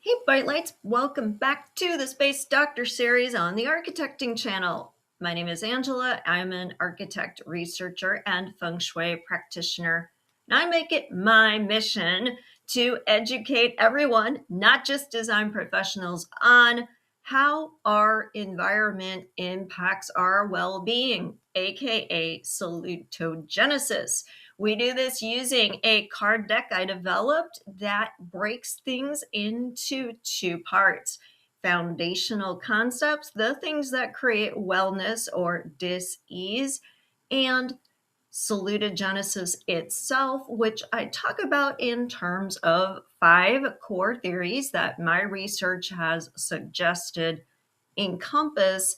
Hey, Bright Lights, welcome back to the Space Doctor series on the Architecting channel. My name is Angela. I'm an architect, researcher, and feng shui practitioner. And I make it my mission to educate everyone, not just design professionals, on how our environment impacts our well-being, aka salutogenesis. We do this using a card deck I developed that breaks things into two parts: foundational concepts, the things that create wellness or dis-ease, and salutogenesis itself, which I talk about in terms of 5 core theories that my research has suggested encompass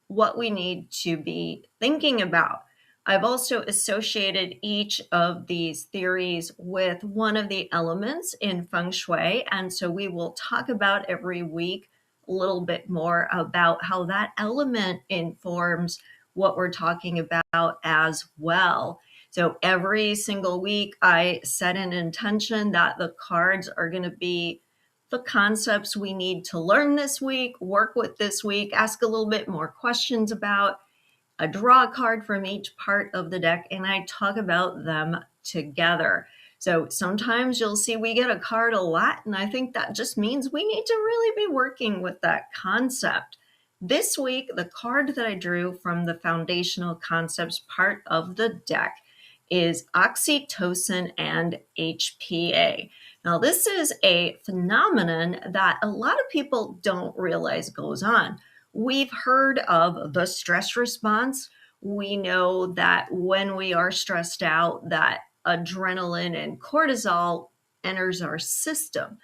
what we need to be thinking about. I've also associated each of these theories with one of the elements in feng shui, and so we will talk about every week a little bit more about how that element informs what we're talking about as well. So every single week, I set an intention that the cards are going to be the concepts we need to learn this week, work with this week, ask a little bit more questions about. I draw a card from each part of the deck and I talk about them together. So sometimes you'll see we get a card a lot, and I think that just means we need to really be working with that concept. This week, the card that I drew from the foundational concepts part of the deck is oxytocin and HPA. Now, this is a phenomenon that a lot of people don't realize goes on. We've heard of the stress response. We know that when we are stressed out, that adrenaline and cortisol enters our system.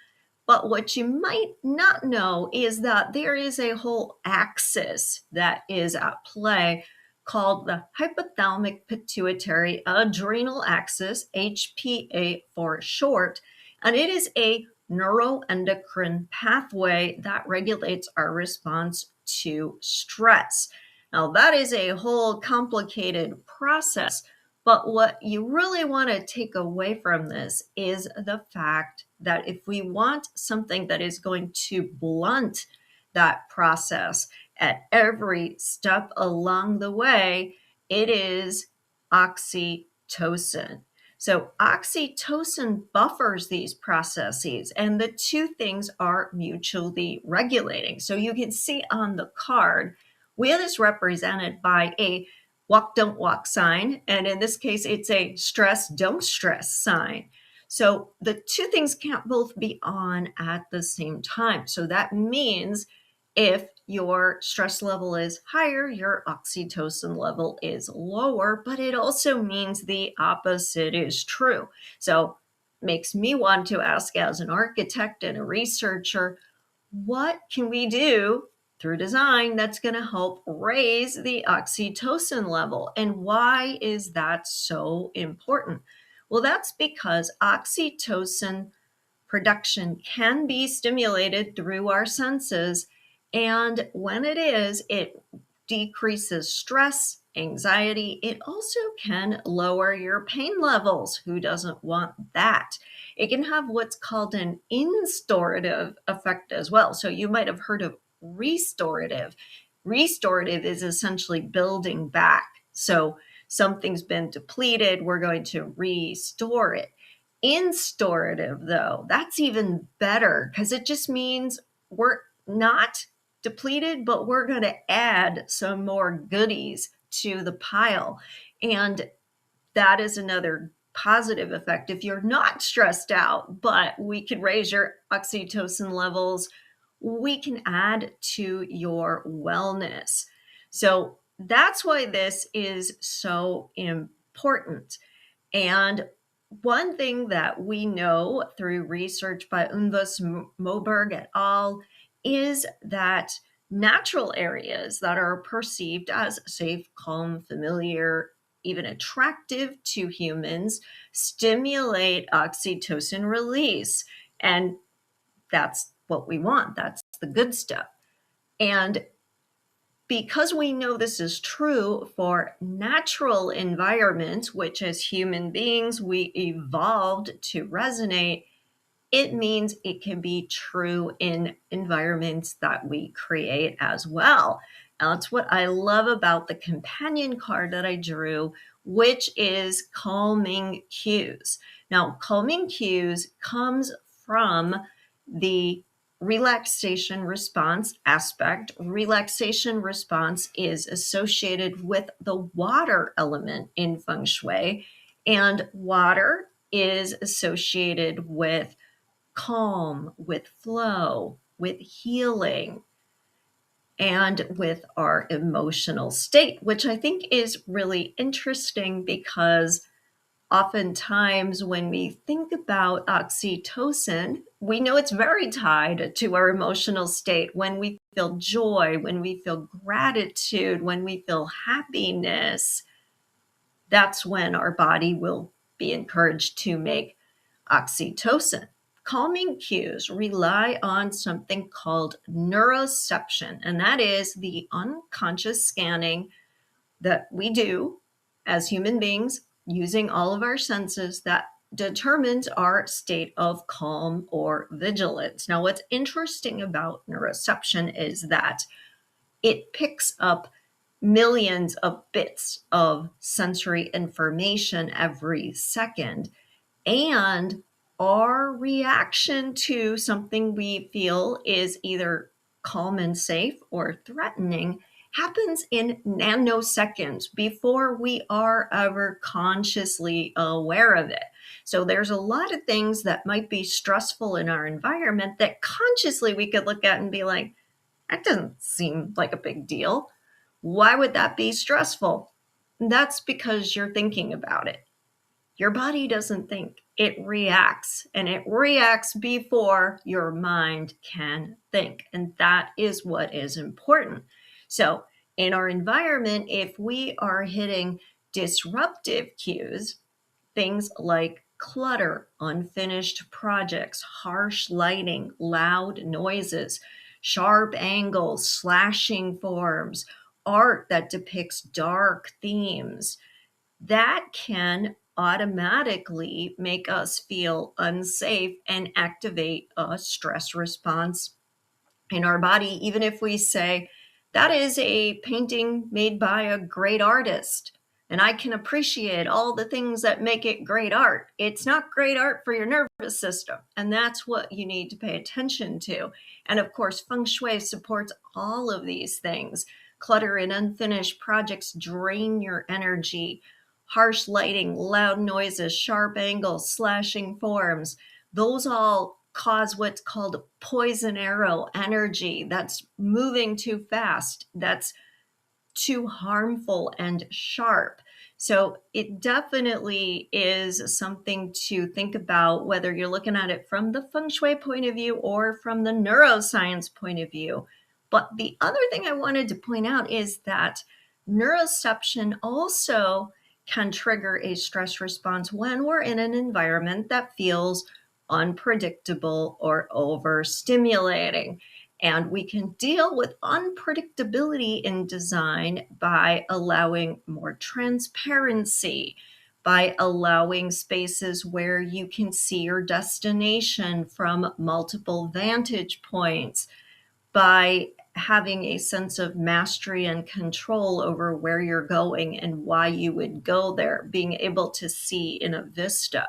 But what you might not know is that there is a whole axis that is at play called the hypothalamic pituitary adrenal axis, HPA for short, and it is a neuroendocrine pathway that regulates our response to stress. Now, that is a whole complicated process, but what you really want to take away from this is the fact that if we want something that is going to blunt that process at every step along the way, it is oxytocin. So oxytocin buffers these processes, and the two things are mutually regulating. So you can see on the card, we have this represented by a walk, don't walk sign. And in this case, it's a stress, don't stress sign. So the two things can't both be on at the same time. So that means if your stress level is higher, your oxytocin level is lower, but it also means the opposite is true. So makes me want to ask, as an architect and a researcher, what can we do through design that's going to help raise the oxytocin level? And why is that so important? Well, that's because oxytocin production can be stimulated through our senses. And when it is, it decreases stress, anxiety. It also can lower your pain levels. Who doesn't want that? It can have what's called an instaurative effect as well. So you might have heard of restorative. Restorative is essentially building back. So something's been depleted, we're going to restore it. Instaurative, though, that's even better because it just means we're not depleted, but we're going to add some more goodies to the pile. And that is another positive effect. If you're not stressed out, but we can raise your oxytocin levels, we can add to your wellness. So that's why this is so important. And one thing that we know through research by Unvas Moberg et al. Is that natural areas that are perceived as safe, calm, familiar, even attractive to humans stimulate oxytocin release. And that's what we want. That's the good stuff. And because we know this is true for natural environments, which as human beings we evolved to resonate, it means it can be true in environments that we create as well. That's what I love about the companion card that I drew, which is calming cues. Now, calming cues comes from the relaxation response aspect. Relaxation response is associated with the water element in feng shui, and water is associated with calm, with flow, with healing, and with our emotional state, which I think is really interesting because oftentimes when we think about oxytocin, we know it's very tied to our emotional state. When we feel joy, when we feel gratitude, when we feel happiness, that's when our body will be encouraged to make oxytocin. Calming cues rely on something called neuroception, and that is the unconscious scanning that we do as human beings using all of our senses that determines our state of calm or vigilance. Now, what's interesting about neuroception is that it picks up millions of bits of sensory information every second. And our reaction to something we feel is either calm and safe or threatening happens in nanoseconds before we are ever consciously aware of it. So there's a lot of things that might be stressful in our environment that consciously we could look at and be like, that doesn't seem like a big deal. Why would that be stressful? That's because you're thinking about it. Your body doesn't think, it reacts, and it reacts before your mind can think. And that is what is important. So, in our environment, if we are hitting disruptive cues, things like clutter, unfinished projects, harsh lighting, loud noises, sharp angles, slashing forms, art that depicts dark themes, that can automatically make us feel unsafe and activate a stress response in our body, even if we say, that is a painting made by a great artist. And I can appreciate all the things that make it great art. It's not great art for your nervous system. And that's what you need to pay attention to. And of course, feng shui supports all of these things. Clutter and unfinished projects drain your energy. Harsh lighting, loud noises, sharp angles, slashing forms, those all cause what's called poison arrow energy. That's moving too fast, that's too harmful and sharp. So it definitely is something to think about, whether you're looking at it from the feng shui point of view or from the neuroscience point of view. But the other thing I wanted to point out is that neuroception also can trigger a stress response when we're in an environment that feels unpredictable or overstimulating. And we can deal with unpredictability in design by allowing more transparency, by allowing spaces where you can see your destination from multiple vantage points, by having a sense of mastery and control over where you're going and why you would go there, being able to see in a vista.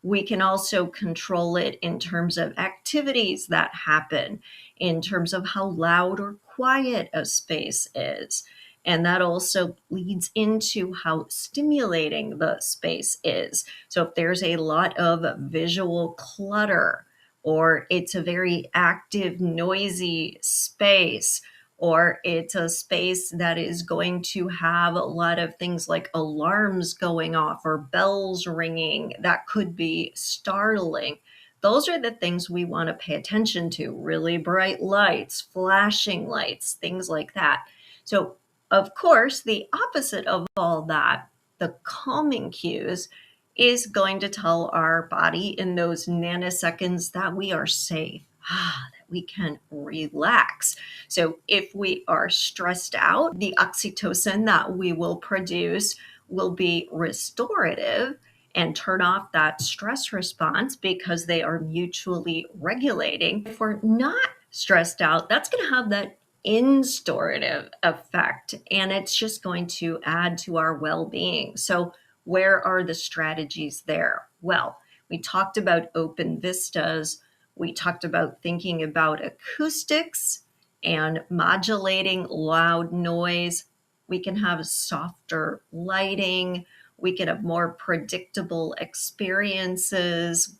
We can also control it in terms of activities that happen, in terms of how loud or quiet a space is. And that also leads into how stimulating the space is. So if there's a lot of visual clutter, or it's a very active, noisy space, or it's a space that is going to have a lot of things like alarms going off or bells ringing that could be startling. Those are the things we want to pay attention to. Really bright lights, flashing lights, things like that. So, of course, the opposite of all that, the calming cues, is going to tell our body in those nanoseconds that we are safe, that we can relax. So if we are stressed out, the oxytocin that we will produce will be restorative. and turn off that stress response because they are mutually regulating. If we're not stressed out, that's going to have that restorative effect, and it's just going to add to our well-being. So where are the strategies there? Well, we talked about open vistas. We talked about thinking about acoustics and modulating loud noise. We can have softer lighting. We can have more predictable experiences,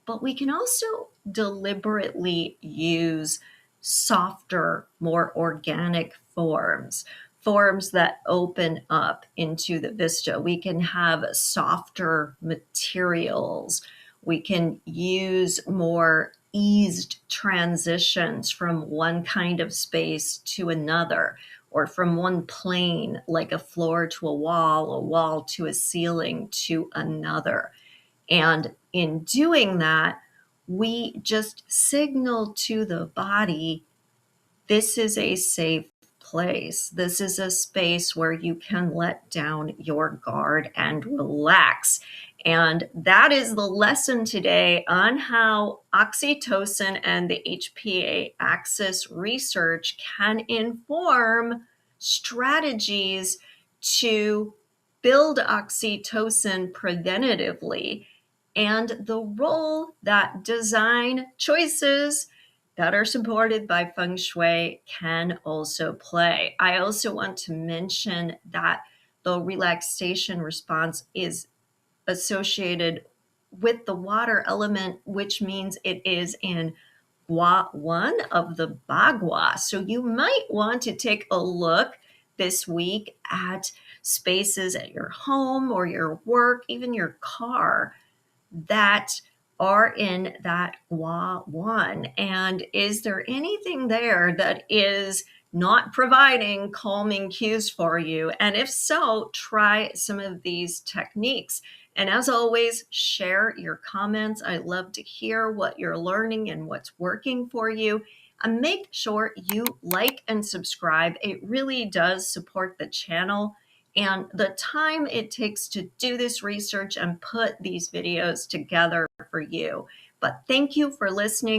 but we can also deliberately use softer, more organic forms that open up into the vista. We can have softer materials. We can use more eased transitions from one kind of space to another, or from one plane, like a floor to a wall to a ceiling to another. And in doing that, we just signal to the body, this is a safe place. This is a space where you can let down your guard and relax. And that is the lesson today on how oxytocin and the HPA axis research can inform strategies to build oxytocin preventatively, and the role that design choices that are supported by feng shui can also play. I also want to mention that the relaxation response is associated with the water element, which means it is in Gua 1 of the Bagua. So you might want to take a look this week at spaces at your home or your work, even your car, that are in that Gua 1. And is there anything there that is not providing calming cues for you? And if so, try some of these techniques. And as always, share your comments. I love to hear what you're learning and what's working for you. And make sure you like and subscribe. It really does support the channel and the time it takes to do this research and put these videos together for you. But thank you for listening.